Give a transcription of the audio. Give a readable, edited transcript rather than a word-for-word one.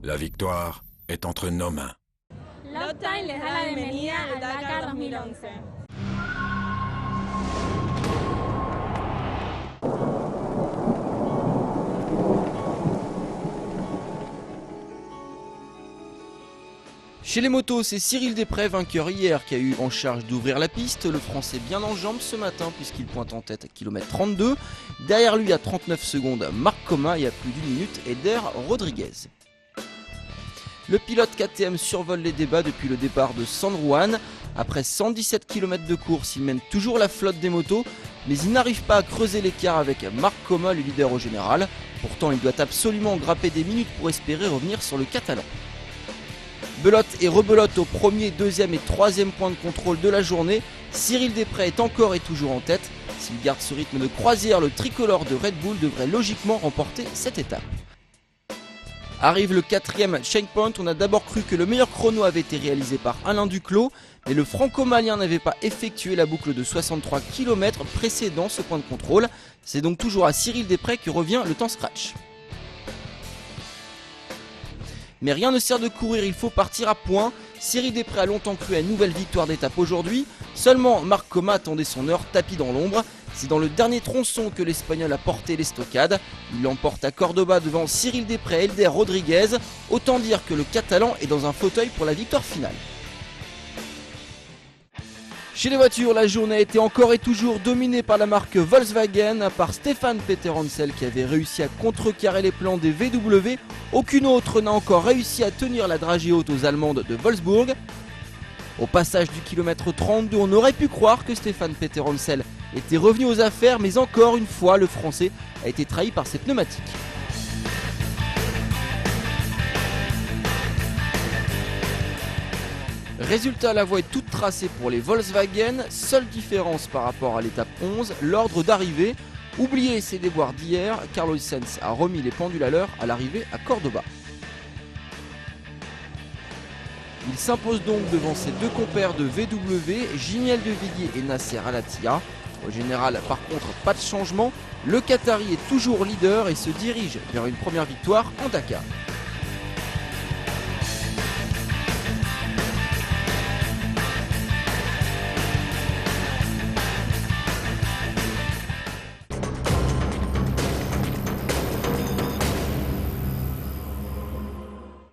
La victoire est entre nos mains. Loptime les da la bienvenida al Dakar 2011. Chez les motos, c'est Cyril Desprez, vainqueur hier, qui a eu en charge d'ouvrir la piste. Le Français bien en jambes ce matin puisqu'il pointe en tête à km 32. Derrière lui à 39 secondes, Marc Coma et à plus d'une minute, Eder Rodriguez. Le pilote KTM survole les débats depuis le départ de San Juan. Après 117 km de course, il mène toujours la flotte des motos, mais il n'arrive pas à creuser l'écart avec Marc Coma, le leader au général. Pourtant, il doit absolument grapper des minutes pour espérer revenir sur le Catalan. Belote et rebelote au premier, deuxième et troisième point de contrôle de la journée. Cyril Desprez est encore et toujours en tête. S'il garde ce rythme de croisière, le tricolore de Red Bull devrait logiquement remporter cette étape. Arrive le quatrième checkpoint. On a d'abord cru que le meilleur chrono avait été réalisé par Alain Duclos, mais le franco-malien n'avait pas effectué la boucle de 63 km précédant ce point de contrôle. C'est donc toujours à Cyril Desprez que revient le temps scratch. Mais rien ne sert de courir, il faut partir à point. Cyril Desprez a longtemps cru à une nouvelle victoire d'étape aujourd'hui. Seulement Marc Coma attendait son heure tapis dans l'ombre. C'est dans le dernier tronçon que l'Espagnol a porté l'estocade. Il l'emporte à Cordoba devant Cyril Desprez et Eder Rodriguez. Autant dire que le Catalan est dans un fauteuil pour la victoire finale. Chez les voitures, la journée a été encore et toujours dominée par la marque Volkswagen. À part Stefan Peter Hansel qui avait réussi à contrecarrer les plans des VW, aucune autre n'a encore réussi à tenir la dragée haute aux Allemandes de Wolfsburg. Au passage du kilomètre 32, on aurait pu croire que Stefan Peter Hansel était revenu aux affaires, mais encore une fois, le Français a été trahi par ses pneumatiques. Résultat, la voie est toute tracée pour les Volkswagen. Seule différence par rapport à l'étape 11, l'ordre d'arrivée. Oubliez ses déboires d'hier, Carlos Sainz a remis les pendules à l'heure à l'arrivée à Cordoba. Il s'impose donc devant ses deux compères de VW, Giniel de Villiers et Nasser Al-Attiyah. Au général, par contre, pas de changement. Le Qatari est toujours leader et se dirige vers une première victoire en Dakar.